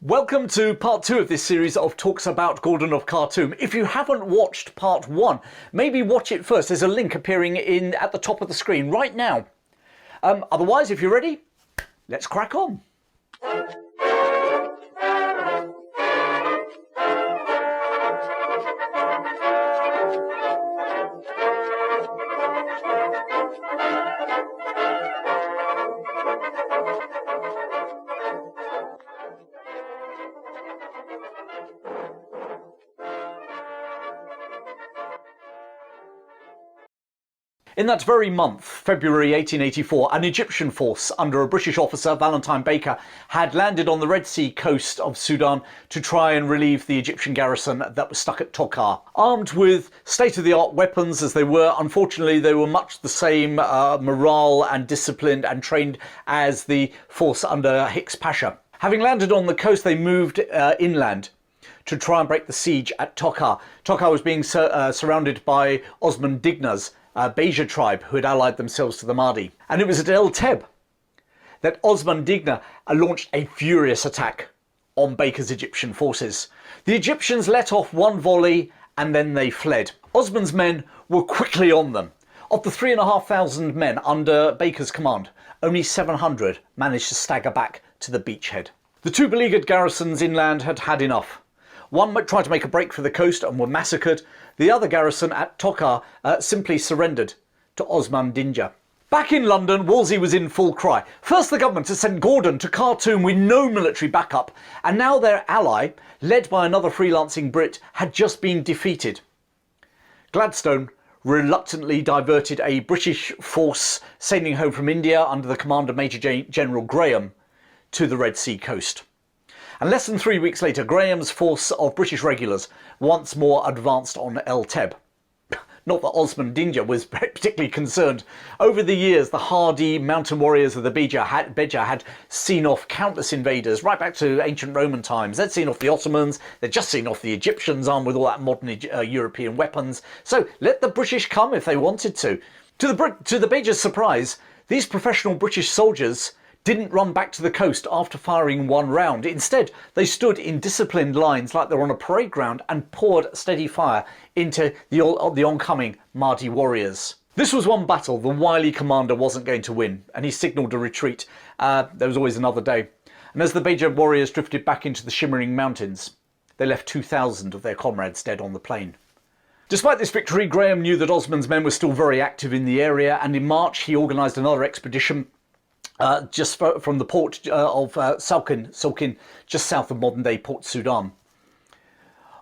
Welcome to part 2 of this series of talks about Gordon of Khartoum. If you haven't watched part 1, maybe watch it first. There's a link appearing at the top of the screen right now. Otherwise, if you're ready, let's crack on. In that very month, February 1884, an Egyptian force under a British officer, Valentine Baker, had landed on the Red Sea coast of Sudan to try and relieve the Egyptian garrison that was stuck at Tokar. Armed with state-of-the-art weapons as they were, unfortunately they were much the same morale and disciplined and trained as the force under Hicks Pasha. Having landed on the coast, they moved inland to try and break the siege at Tokar. Tokar was being surrounded by Osman Digna's Beja tribe who had allied themselves to the Mahdi. And it was at El Teb that Osman Digna launched a furious attack on Baker's Egyptian forces. The Egyptians let off one volley and then they fled. Osman's men were quickly on them. Of the 3,500 men under Baker's command, only 700 managed to stagger back to the beachhead. The two beleaguered garrisons inland had had enough. One tried to make a break for the coast and were massacred. The other garrison at Tokar simply surrendered to Osman Dinja. Back in London, Wolsey was in full cry. First, the government had sent Gordon to Khartoum with no military backup, and now their ally, led by another freelancing Brit, had just been defeated. Gladstone reluctantly diverted a British force sailing home from India under the command of Major General Graham to the Red Sea coast. And less than 3 weeks later, Graham's force of British regulars once more advanced on El Teb. Not that Osman Dinja was particularly concerned. Over the years, the hardy mountain warriors of the Beja had seen off countless invaders, right back to ancient Roman times. They'd seen off the Ottomans, they'd just seen off the Egyptians armed with all that modern European weapons. So let the British come if they wanted to. To the Beja's surprise, these professional British soldiers didn't run back to the coast after firing one round. Instead, they stood in disciplined lines like they were on a parade ground and poured steady fire into the oncoming Mahdi warriors. This was one battle the wily commander wasn't going to win, and he signalled a retreat. There was always another day. And as the Beja warriors drifted back into the shimmering mountains, they left 2,000 of their comrades dead on the plain. Despite this victory, Graham knew that Osman's men were still very active in the area, and in March he organised another expedition just from the port of Salkin, just south of modern-day Port Sudan.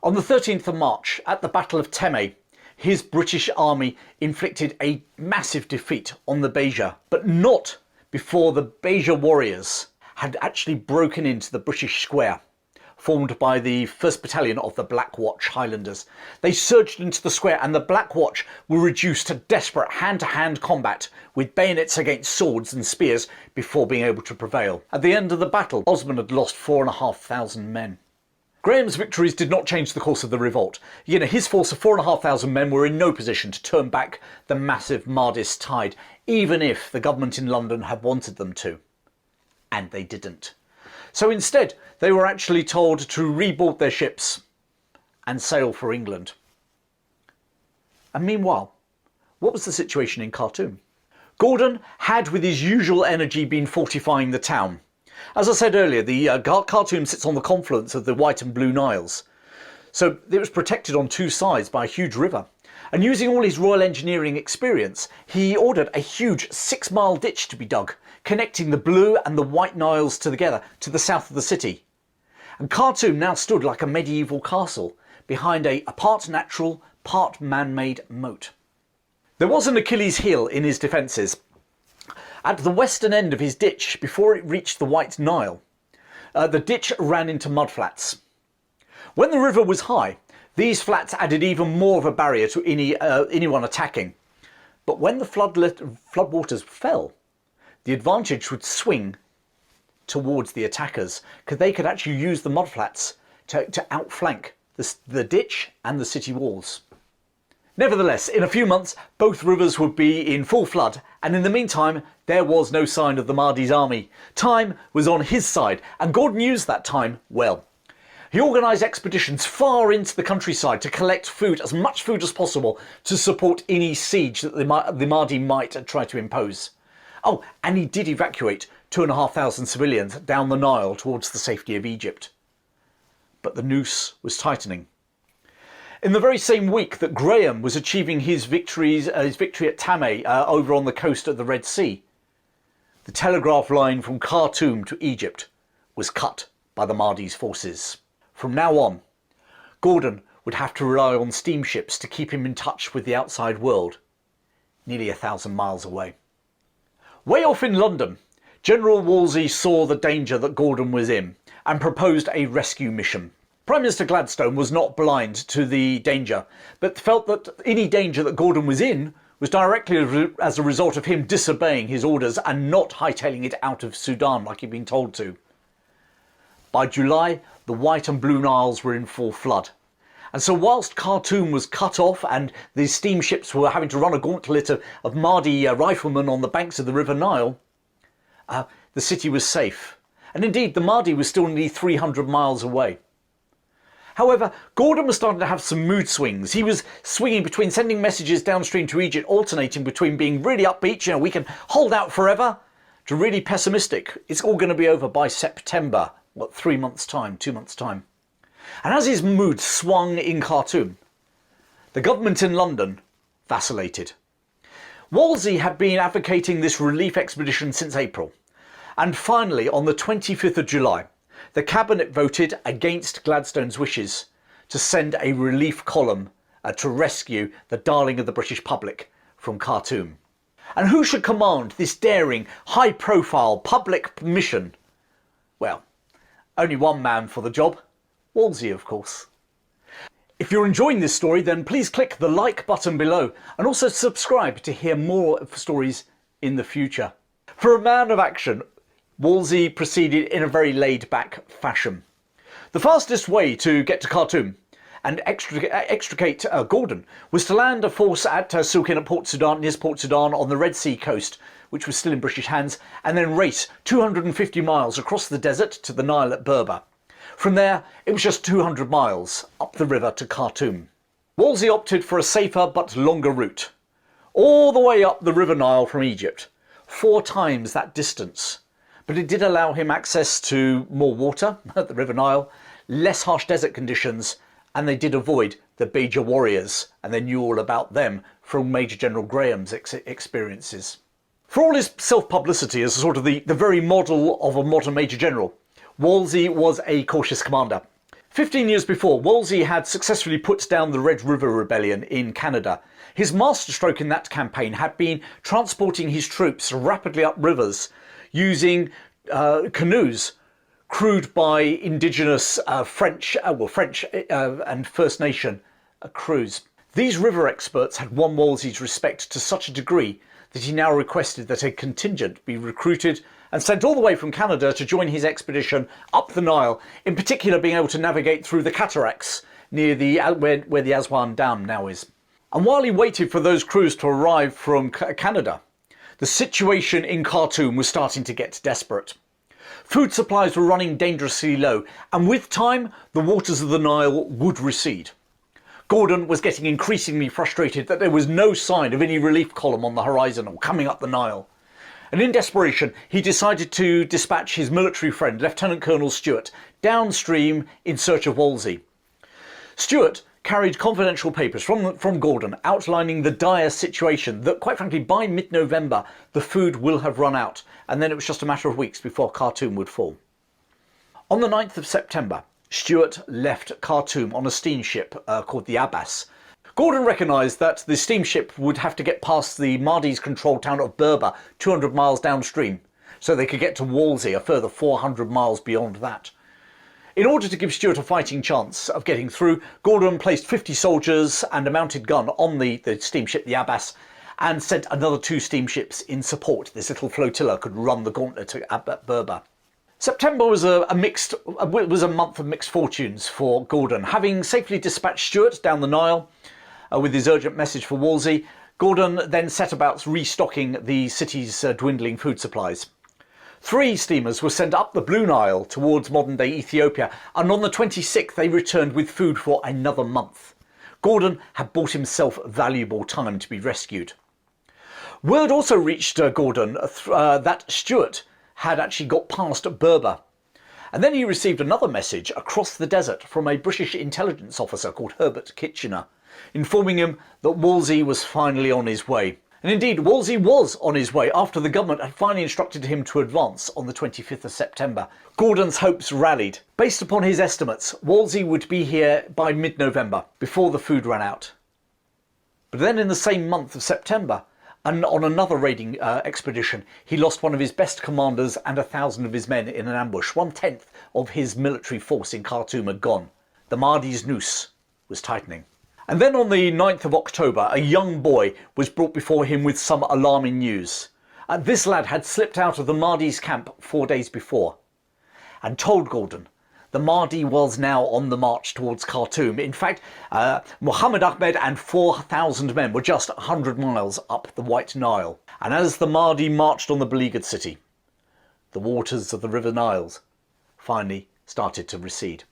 On the 13th of March, at the Battle of Teme, his British army inflicted a massive defeat on the Beja, but not before the Beja warriors had actually broken into the British square, formed by the 1st Battalion of the Black Watch Highlanders. They surged into the square and the Black Watch were reduced to desperate hand-to-hand combat with bayonets against swords and spears before being able to prevail. At the end of the battle, Osman had lost 4,500 men. Graham's victories did not change the course of the revolt. His force of 4,500 men were in no position to turn back the massive Mahdist tide, even if the government in London had wanted them to. And they didn't. So instead, they were actually told to reboard their ships and sail for England. And meanwhile, what was the situation in Khartoum? Gordon had, with his usual energy, been fortifying the town. As I said earlier, the Khartoum sits on the confluence of the White and Blue Niles. So it was protected on two sides by a huge river. And using all his Royal Engineering experience, he ordered a huge 6-mile ditch to be dug, connecting the Blue and the White Niles together to the south of the city. And Khartoum now stood like a medieval castle behind a part natural, part man-made moat. There was an Achilles heel in his defences. At the western end of his ditch, before it reached the White Nile, the ditch ran into mudflats. When the river was high, these flats added even more of a barrier to anyone attacking. But when the floodwaters fell, the advantage would swing towards the attackers, because they could actually use the mudflats to outflank the ditch and the city walls. Nevertheless, in a few months, both rivers would be in full flood, and in the meantime, there was no sign of the Mahdi's army. Time was on his side, and Gordon used that time well. He organised expeditions far into the countryside to collect food, as much food as possible, to support any siege that the Mahdi might try to impose. Oh, and he did evacuate 2,500 civilians down the Nile towards the safety of Egypt. But the noose was tightening. In the very same week that Graham was achieving his victory at Tamay over on the coast of the Red Sea, the telegraph line from Khartoum to Egypt was cut by the Mahdi's forces. From now on, Gordon would have to rely on steamships to keep him in touch with the outside world, nearly 1,000 miles away. Way off in London, General Wolseley saw the danger that Gordon was in and proposed a rescue mission. Prime Minister Gladstone was not blind to the danger, but felt that any danger that Gordon was in was directly as a result of him disobeying his orders and not hightailing it out of Sudan like he'd been told to. By July, the White and Blue Niles were in full flood. And so whilst Khartoum was cut off and the steamships were having to run a gauntlet of Mahdi riflemen on the banks of the River Nile, the city was safe. And indeed, the Mahdi was still nearly 300 miles away. However, Gordon was starting to have some mood swings. He was swinging between sending messages downstream to Egypt, alternating between being really upbeat, we can hold out forever, to really pessimistic. It's all going to be over by September. 3 months' time, 2 months' time. And as his mood swung in Khartoum, the government in London vacillated. Wolseley had been advocating this relief expedition since April. And finally, on the 25th of July, the cabinet voted against Gladstone's wishes to send a relief column to rescue the darling of the British public from Khartoum. And who should command this daring, high-profile public mission? Well, only one man for the job. Wolseley, of course. If you're enjoying this story, then please click the like button below and also subscribe to hear more stories in the future. For a man of action, Wolseley proceeded in a very laid-back fashion. The fastest way to get to Khartoum and extricate Gordon was to land a force at Sukin at Port Sudan, near Port Sudan on the Red Sea coast, which was still in British hands, and then race 250 miles across the desert to the Nile at Berber. From there, it was just 200 miles up the river to Khartoum. Wolseley opted for a safer but longer route, all the way up the River Nile from Egypt, 4 times that distance. But it did allow him access to more water at the River Nile, less harsh desert conditions, and they did avoid the Beja warriors, and they knew all about them from Major General Graham's experiences. For all his self-publicity as sort of the very model of a modern Major General, Wolseley was a cautious commander. 15 years before, Wolseley had successfully put down the Red River Rebellion in Canada. His masterstroke in that campaign had been transporting his troops rapidly up rivers using canoes crewed by indigenous French and First Nation crews. These river experts had won Wolseley's respect to such a degree that he now requested that a contingent be recruited and sent all the way from Canada to join his expedition up the Nile, in particular being able to navigate through the cataracts near where the Aswan Dam now is. And while he waited for those crews to arrive from Canada, the situation in Khartoum was starting to get desperate. Food supplies were running dangerously low, and with time, the waters of the Nile would recede. Gordon was getting increasingly frustrated that there was no sign of any relief column on the horizon or coming up the Nile. And in desperation, he decided to dispatch his military friend, Lieutenant Colonel Stewart, downstream in search of Wolseley. Stewart carried confidential papers from Gordon outlining the dire situation that, quite frankly, by mid-November, the food will have run out, and then it was just a matter of weeks before Khartoum would fall. On the 9th of September, Stewart left Khartoum on a steamship called the Abbas. Gordon recognised that the steamship would have to get past the Mahdi's controlled town of Berber, 200 miles downstream, so they could get to Wolseley, a further 400 miles beyond that. In order to give Stewart a fighting chance of getting through, Gordon placed 50 soldiers and a mounted gun on the steamship, the Abbas, and sent another 2 steamships in support. This little flotilla could run the gauntlet at Berber. September was a month of mixed fortunes for Gordon. Having safely dispatched Stewart down the Nile with his urgent message for Wolseley, Gordon then set about restocking the city's dwindling food supplies. 3 steamers were sent up the Blue Nile towards modern-day Ethiopia, and on the 26th they returned with food for another month. Gordon had bought himself valuable time to be rescued. Word also reached Gordon that Stuart had actually got past Berber. And then he received another message across the desert from a British intelligence officer called Herbert Kitchener, informing him that Wolsey was finally on his way. And indeed, Wolsey was on his way after the government had finally instructed him to advance on the 25th of September. Gordon's hopes rallied. Based upon his estimates, Wolsey would be here by mid-November, before the food ran out. But then in the same month of September, and on another raiding expedition, he lost one of his best commanders and 1,000 of his men in an ambush. 1/10 of his military force in Khartoum had gone. The Mahdi's noose was tightening. And then on the 9th of October, a young boy was brought before him with some alarming news. This lad had slipped out of the Mahdi's camp 4 days before and told Gordon the Mahdi was now on the march towards Khartoum. In fact, Muhammad Ahmed and 4,000 men were just 100 miles up the White Nile. And as the Mahdi marched on the beleaguered city, the waters of the River Niles finally started to recede.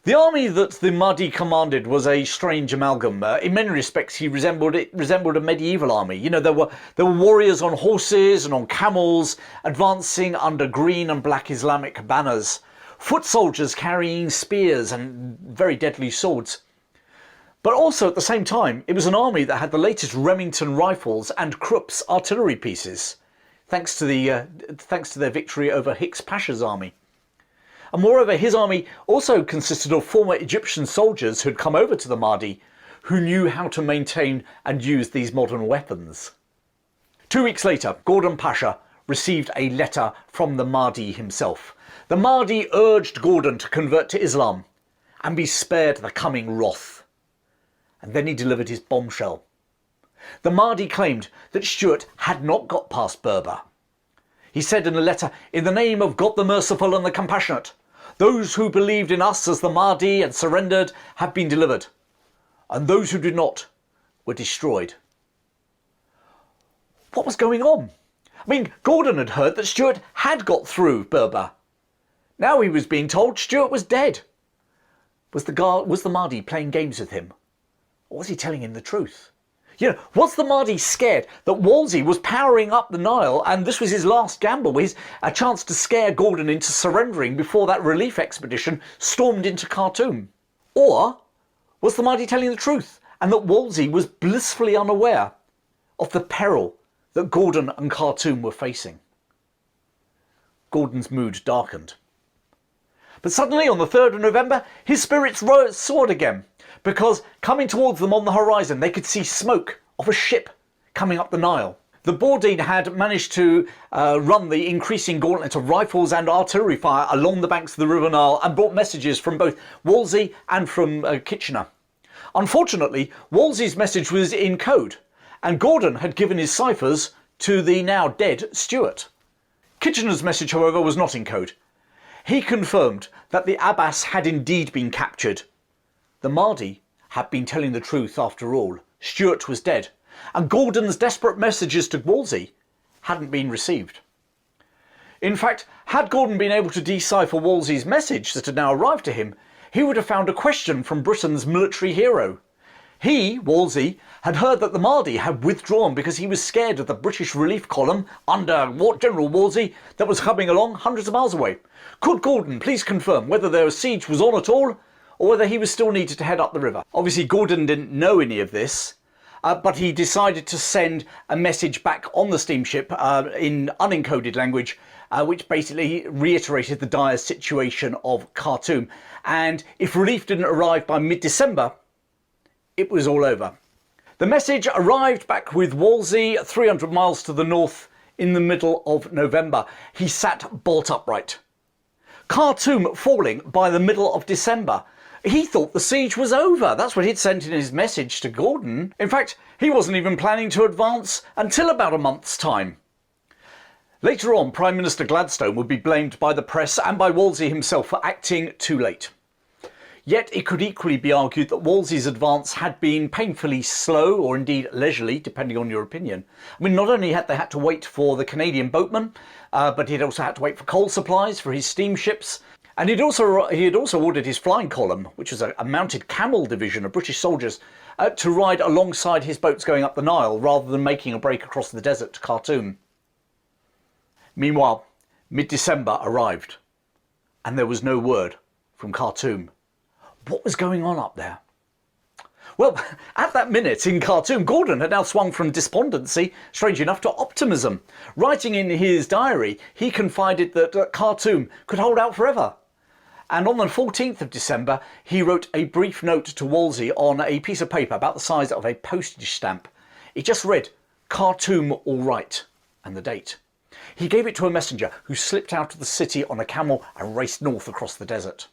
The army that the Mahdi commanded was a strange amalgam. In many respects, he resembled a medieval army. You know, there were warriors on horses and on camels, advancing under green and black Islamic banners. Foot soldiers carrying spears and very deadly swords. But also at the same time, it was an army that had the latest Remington rifles and Krupp's artillery pieces, thanks to their victory over Hicks Pasha's army. And moreover, his army also consisted of former Egyptian soldiers who had come over to the Mahdi, who knew how to maintain and use these modern weapons. 2 weeks later, Gordon Pasha received a letter from the Mahdi himself. The Mahdi urged Gordon to convert to Islam and be spared the coming wrath. And then he delivered his bombshell. The Mahdi claimed that Stuart had not got past Berber. He said in a letter, "In the name of God the Merciful and the Compassionate, those who believed in us as the Mahdi and surrendered have been delivered, and those who did not were destroyed." What was going on? I mean, Gordon had heard that Stuart had got through Berber. Now he was being told Stuart was dead. Was the Mahdi playing games with him? Or was he telling him the truth? You know, was the Mahdi scared that Wolsey was powering up the Nile and this was his last gamble, a chance to scare Gordon into surrendering before that relief expedition stormed into Khartoum? Or was the Mahdi telling the truth and that Wolsey was blissfully unaware of the peril that Gordon and Khartoum were facing? Gordon's mood darkened. But suddenly on the 3rd of November, his spirits soared again, because coming towards them on the horizon, they could see smoke of a ship coming up the Nile. The Bourdin had managed to run the increasing gauntlet of rifles and artillery fire along the banks of the River Nile and brought messages from both Wolsey and from Kitchener. Unfortunately, Wolsey's message was in code, and Gordon had given his ciphers to the now dead Stuart. Kitchener's message, however, was not in code. He confirmed that the Abbas had indeed been captured. The Mahdi had been telling the truth after all. Stuart was dead, and Gordon's desperate messages to Wolsey hadn't been received. In fact, had Gordon been able to decipher Wolsey's message that had now arrived to him, he would have found a question from Britain's military hero. He, Wolsey, had heard that the Mahdi had withdrawn because he was scared of the British relief column under General Wolsey that was coming along hundreds of miles away. Could Gordon please confirm whether their siege was on at all, or whether he was still needed to head up the river? Obviously, Gordon didn't know any of this, but he decided to send a message back on the steamship in unencoded language, which basically reiterated the dire situation of Khartoum. And if relief didn't arrive by mid-December, it was all over. The message arrived back with Wolsey 300 miles to the north in the middle of November. He sat bolt upright. Khartoum falling by the middle of December. He thought the siege was over. That's what he'd sent in his message to Gordon. In fact, he wasn't even planning to advance until about a month's time. Later on, Prime Minister Gladstone would be blamed by the press and by Wolsey himself for acting too late. Yet it could equally be argued that Wolsey's advance had been painfully slow, or indeed leisurely, depending on your opinion. I mean, not only had they had to wait for the Canadian boatmen, but he'd also had to wait for coal supplies for his steamships. And he had also ordered his flying column, which was a mounted camel division of British soldiers, to ride alongside his boats going up the Nile, rather than making a break across the desert to Khartoum. Meanwhile, mid-December arrived, and there was no word from Khartoum. What was going on up there? Well, at that minute in Khartoum, Gordon had now swung from despondency, strange enough, to optimism. Writing in his diary, he confided that Khartoum could hold out forever. And on the 14th of December, he wrote a brief note to Wolsey on a piece of paper about the size of a postage stamp. It just read, "Khartoum all right," and the date. He gave it to a messenger who slipped out of the city on a camel and raced north across the desert.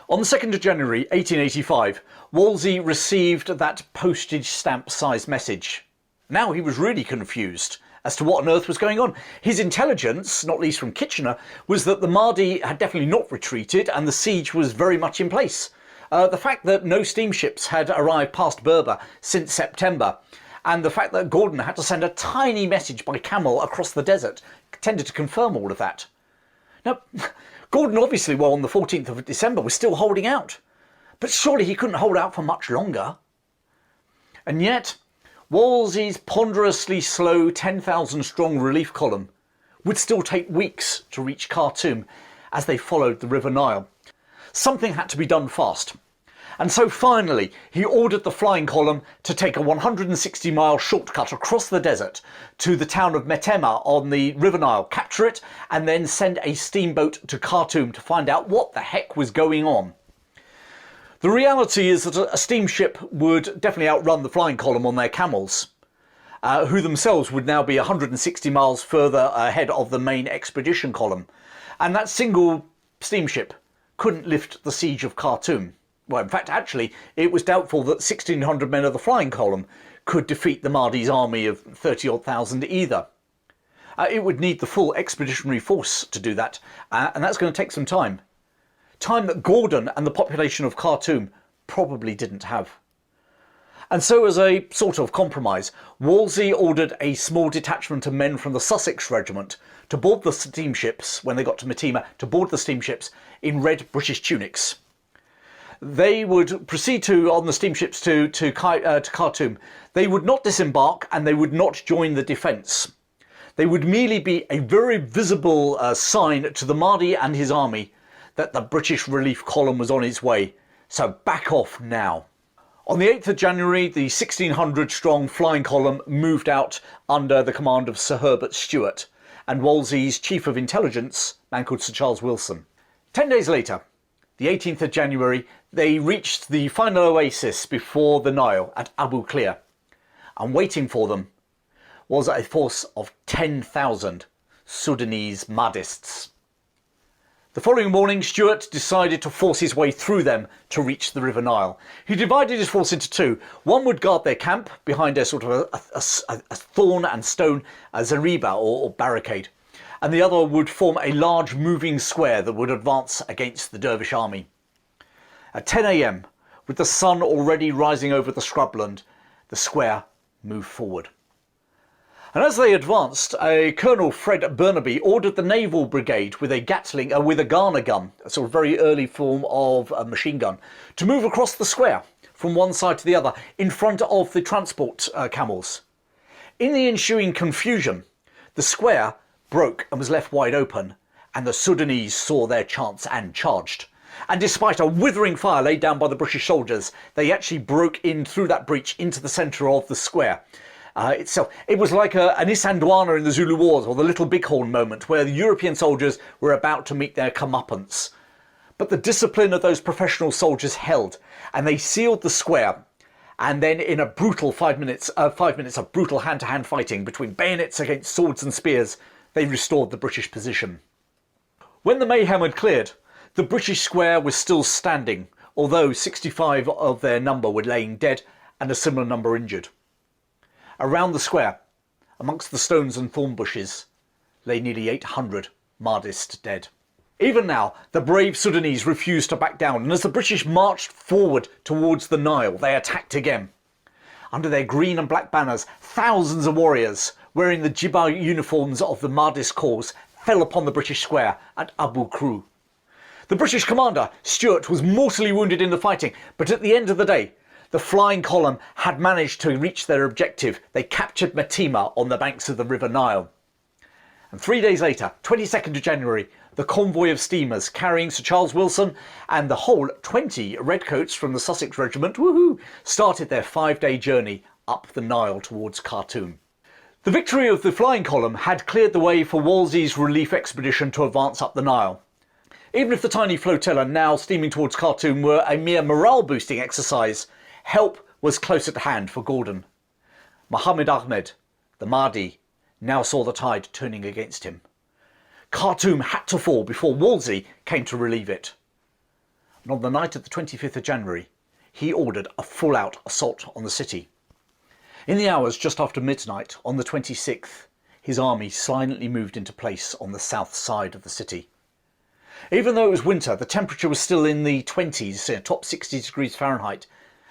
On the 2nd of January 1885, Wolsey received that postage stamp-sized message. Now he was really confused as to what on earth was going on. His intelligence, not least from Kitchener, was that the Mahdi had definitely not retreated and the siege was very much in place. The fact that no steamships had arrived past Berber since September, and the fact that Gordon had to send a tiny message by camel across the desert, tended to confirm all of that. Now, Gordon obviously, on the 14th of December, was still holding out. But surely he couldn't hold out for much longer. And yet, Wolsey's ponderously slow 10,000-strong relief column would still take weeks to reach Khartoum as they followed the River Nile. Something had to be done fast. And so finally, he ordered the flying column to take a 160-mile shortcut across the desert to the town of Metema on the River Nile, capture it, and then send a steamboat to Khartoum to find out what the heck was going on. The reality is that a steamship would definitely outrun the flying column on their camels, who themselves would now be 160 miles further ahead of the main expedition column. And that single steamship couldn't lift the siege of Khartoum. Well, in fact, actually, it was doubtful that 1,600 men of the flying column could defeat the Mahdi's army of 30-odd thousand either. It would need the full expeditionary force to do that, and that's going to take some time. Time that Gordon and the population of Khartoum probably didn't have. And so, as a sort of compromise, Wolsey ordered a small detachment of men from the Sussex Regiment to board the steamships, when they got to Metema, to board the steamships in red British tunics. They would proceed on the steamships to Khartoum. They would not disembark and they would not join the defence. They would merely be a very visible sign to the Mahdi and his army that the British relief column was on its way. So back off now. On the 8th of January, the 1,600-strong flying column moved out under the command of Sir Herbert Stewart and Wolsey's chief of intelligence, a man called Sir Charles Wilson. 10 days later, the 18th of January, they reached the final oasis before the Nile at Abu Klea, and waiting for them was a force of 10,000 Sudanese Mahdists. The following morning, Stewart decided to force his way through them to reach the River Nile. He divided his force into two. One would guard their camp behind a sort of a thorn and stone zariba or barricade, and the other would form a large moving square that would advance against the Dervish army. At 10 a.m, with the sun already rising over the scrubland, the square moved forward. And as they advanced, Colonel Fred Burnaby ordered the naval brigade with a Gatling, with a Ghana gun, a sort of very early form of a machine gun, to move across the square from one side to the other in front of the transport camels. In the ensuing confusion, the square broke and was left wide open, and the Sudanese saw their chance and charged. And despite a withering fire laid down by the British soldiers, they actually broke in through that breach into the centre of the square itself. It was like an Isandwana in the Zulu Wars, or the Little Bighorn moment, where the European soldiers were about to meet their comeuppance. But the discipline of those professional soldiers held, and they sealed the square. And then in a brutal 5 minutes of brutal hand-to-hand fighting between bayonets against swords and spears, they restored the British position. When the mayhem had cleared, the British square was still standing, although 65 of their number were laying dead and a similar number injured. Around the square, amongst the stones and thorn bushes, lay nearly 800 Mahdists dead. Even now, the brave Sudanese refused to back down, and as the British marched forward towards the Nile, they attacked again. Under their green and black banners, thousands of warriors, wearing the jibba uniforms of the Mahdist cause, fell upon the British square at Abu Kru. The British commander, Stuart, was mortally wounded in the fighting, but at the end of the day, the flying column had managed to reach their objective. They captured Metemma on the banks of the River Nile. And 3 days later, 22nd of January, the convoy of steamers carrying Sir Charles Wilson and the whole 20 redcoats from the Sussex Regiment started their 5-day journey up the Nile towards Khartoum. The victory of the flying column had cleared the way for Wolsey's relief expedition to advance up the Nile. Even if the tiny flotilla now steaming towards Khartoum were a mere morale-boosting exercise, help was close at hand for Gordon. Mohammed Ahmed, the Mahdi, now saw the tide turning against him. Khartoum had to fall before Wolsey came to relieve it. And on the night of the 25th of January, he ordered a full-out assault on the city. In the hours just after midnight on the 26th, his army silently moved into place on the south side of the city. Even though it was winter, the temperature was still in the 20s, top 60 degrees Fahrenheit,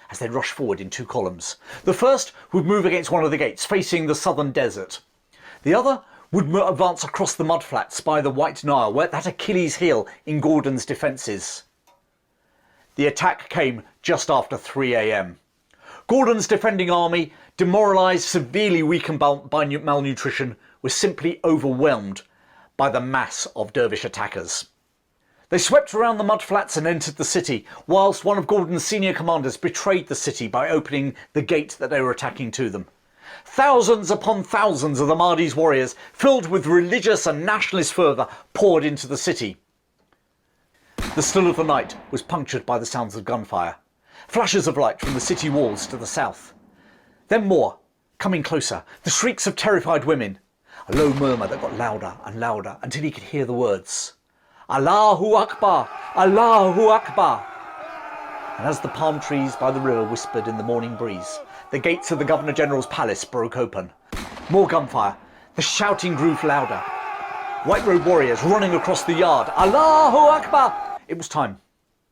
as they rushed forward in 2 columns. The first would move against one of the gates, facing the southern desert. The other would advance across the mudflats by the White Nile, where that Achilles heel in Gordon's defences. The attack came just after 3 a.m. Gordon's defending army, demoralised, severely weakened by malnutrition, was simply overwhelmed by the mass of dervish attackers. They swept around the mudflats and entered the city, whilst one of Gordon's senior commanders betrayed the city by opening the gate that they were attacking to them. Thousands upon thousands of the Mahdi's warriors, filled with religious and nationalist fervour, poured into the city. The still of the night was punctured by the sounds of gunfire, flashes of light from the city walls to the south. Then more, coming closer, the shrieks of terrified women, a low murmur that got louder and louder until he could hear the words, "Allahu Akbar! Allahu Akbar!" And as the palm trees by the river whispered in the morning breeze, the gates of the Governor-General's palace broke open. More gunfire. The shouting grew louder. White-robed warriors running across the yard. Allahu Akbar! It was time.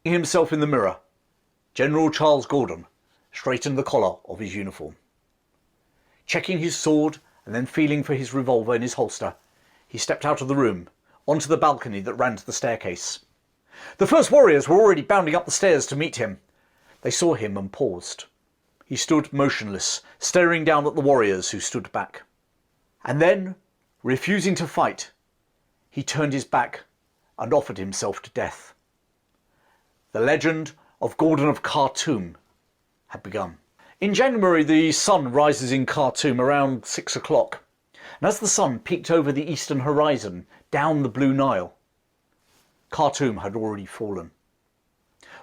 Himself in the mirror, General Charles Gordon straightened the collar of his uniform. Checking his sword and then feeling for his revolver in his holster, he stepped out of the room onto the balcony that ran to the staircase. The first warriors were already bounding up the stairs to meet him. They saw him and paused. He stood motionless, staring down at the warriors who stood back. And then, refusing to fight, he turned his back and offered himself to death. The legend of Gordon of Khartoum had begun. In January, the sun rises in Khartoum around 6 o'clock. And as the sun peeked over the eastern horizon, down the Blue Nile, Khartoum had already fallen.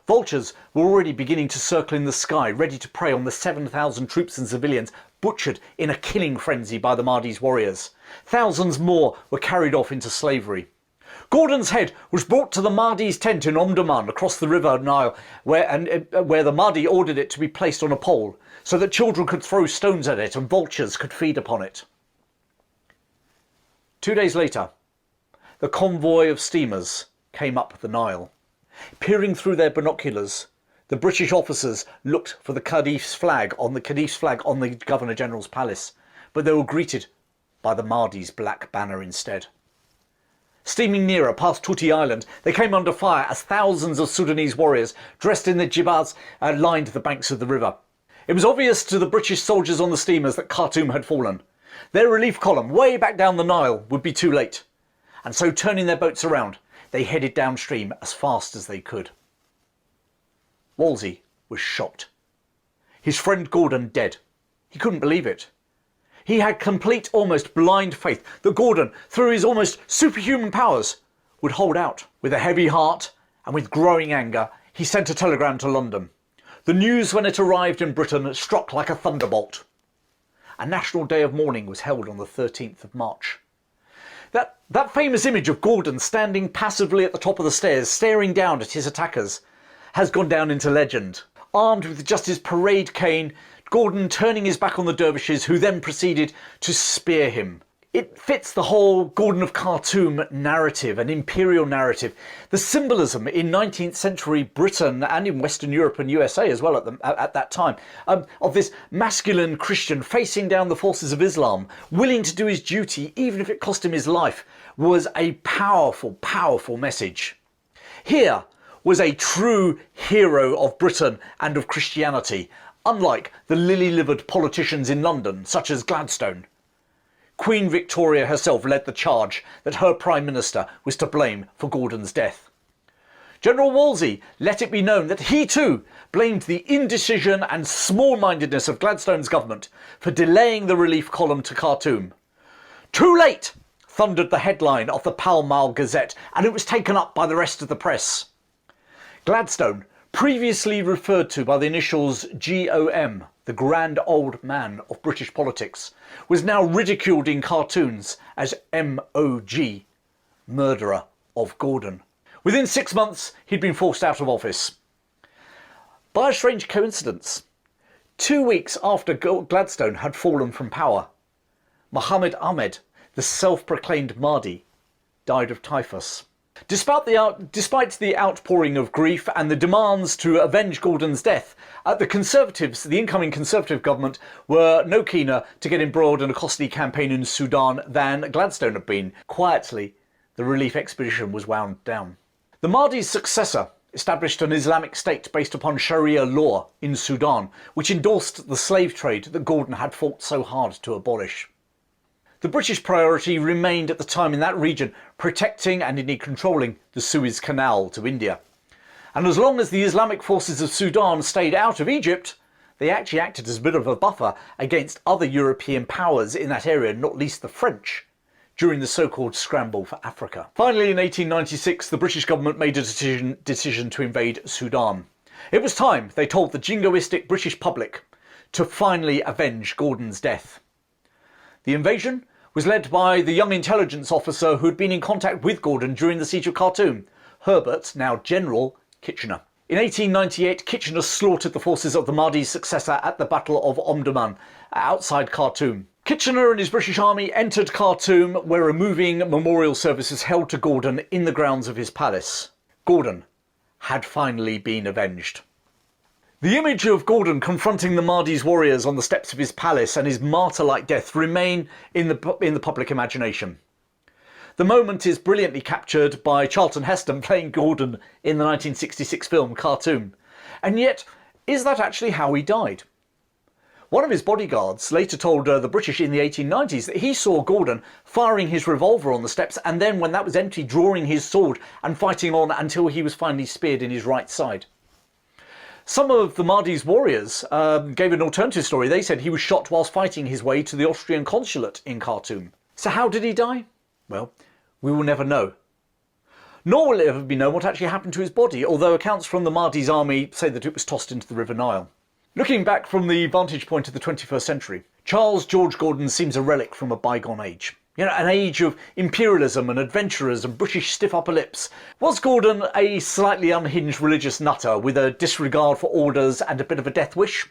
Vultures were already beginning to circle in the sky, ready to prey on the 7,000 troops and civilians butchered in a killing frenzy by the Mahdi's warriors. Thousands more were carried off into slavery. Gordon's head was brought to the Mahdi's tent in Omdurman across the River Nile, where the Mahdi ordered it to be placed on a pole so that children could throw stones at it and vultures could feed upon it. 2 days later, the convoy of steamers came up the Nile. Peering through their binoculars, the British officers looked for the Caliph's flag on the Governor-General's palace, but they were greeted by the Mahdi's black banner instead. Steaming nearer past Tuti Island, they came under fire as thousands of Sudanese warriors dressed in their jibbahs lined the banks of the river. It was obvious to the British soldiers on the steamers that Khartoum had fallen. Their relief column, way back down the Nile, would be too late. And so, turning their boats around, they headed downstream as fast as they could. Wolsey was shocked. His friend Gordon dead. He couldn't believe it. He had complete, almost blind faith that Gordon, through his almost superhuman powers, would hold out. With a heavy heart and with growing anger, he sent a telegram to London. The news, when it arrived in Britain, struck like a thunderbolt. A national day of mourning was held on the 13th of March. That famous image of Gordon standing passively at the top of the stairs, staring down at his attackers, has gone down into legend. Armed with just his parade cane, Gordon turning his back on the dervishes, who then proceeded to spear him It fits the whole Gordon of Khartoum narrative, an imperial narrative. The symbolism in 19th century Britain and in Western Europe and USA as well at that time, of this masculine Christian facing down the forces of Islam, willing to do his duty even if it cost him his life, was a powerful, powerful message. Here was a true hero of Britain and of Christianity, unlike the lily-livered politicians in London, such as Gladstone. Queen Victoria herself led the charge that her Prime Minister was to blame for Gordon's death. General Wolseley let it be known that he too blamed the indecision and small-mindedness of Gladstone's government for delaying the relief column to Khartoum. "Too late!" thundered the headline of the Pall Mall Gazette, and it was taken up by the rest of the press. Gladstone, previously referred to by the initials GOM, the grand old man of British politics, was now ridiculed in cartoons as MOG, murderer of Gordon. Within 6 months, he'd been forced out of office. By a strange coincidence, 2 weeks after Gladstone had fallen from power, Mohammed Ahmed, the self-proclaimed Mahdi, died of typhus. Despite the outpouring of grief and the demands to avenge Gordon's death, the Conservatives, the incoming Conservative government, were no keener to get embroiled in a costly campaign in Sudan than Gladstone had been. Quietly, the relief expedition was wound down. The Mahdi's successor established an Islamic state based upon Sharia law in Sudan, which endorsed the slave trade that Gordon had fought so hard to abolish. The British priority remained at the time in that region protecting and indeed controlling the Suez Canal to India. And as long as the Islamic forces of Sudan stayed out of Egypt, they actually acted as a bit of a buffer against other European powers in that area, not least the French, during the so-called scramble for Africa. Finally, in 1896, the British government made a decision to invade Sudan. It was time, they told the jingoistic British public, to finally avenge Gordon's death. The invasion was led by the young intelligence officer who had been in contact with Gordon during the siege of Khartoum, Herbert, now General Kitchener. In 1898, Kitchener slaughtered the forces of the Mahdi's successor at the Battle of Omdurman, outside Khartoum. Kitchener and his British army entered Khartoum, where a moving memorial service was held to Gordon in the grounds of his palace. Gordon had finally been avenged. The image of Gordon confronting the Mahdi's warriors on the steps of his palace and his martyr-like death remain in the public imagination. The moment is brilliantly captured by Charlton Heston playing Gordon in the 1966 film Khartoum. And yet, is that actually how he died? One of his bodyguards later told the British in the 1890s that he saw Gordon firing his revolver on the steps and then, when that was empty, drawing his sword and fighting on until he was finally speared in his right side. Some of the Mahdi's warriors gave an alternative story. They said he was shot whilst fighting his way to the Austrian consulate in Khartoum. So how did he die? Well, we will never know. Nor will it ever be known what actually happened to his body, although accounts from the Mahdi's army say that it was tossed into the River Nile. Looking back from the vantage point of the 21st century, Charles George Gordon seems a relic from a bygone age. You know, an age of imperialism and adventurers and British stiff upper lips. Was Gordon a slightly unhinged religious nutter with a disregard for orders and a bit of a death wish?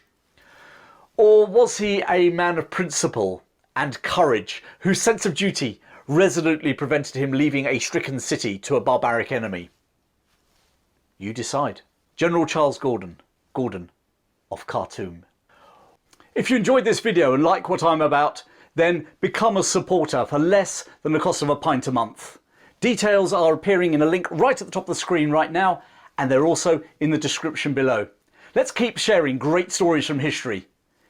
Or was he a man of principle and courage whose sense of duty resolutely prevented him leaving a stricken city to a barbaric enemy? You decide. General Charles Gordon, Gordon of Khartoum. If you enjoyed this video and like what I'm about, then become a supporter for less than the cost of a pint a month. Details are appearing in a link right at the top of the screen right now, and they're also in the description below. Let's keep sharing great stories from history.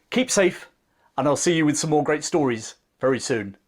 Keep safe, and I'll see you with some more great stories very soon.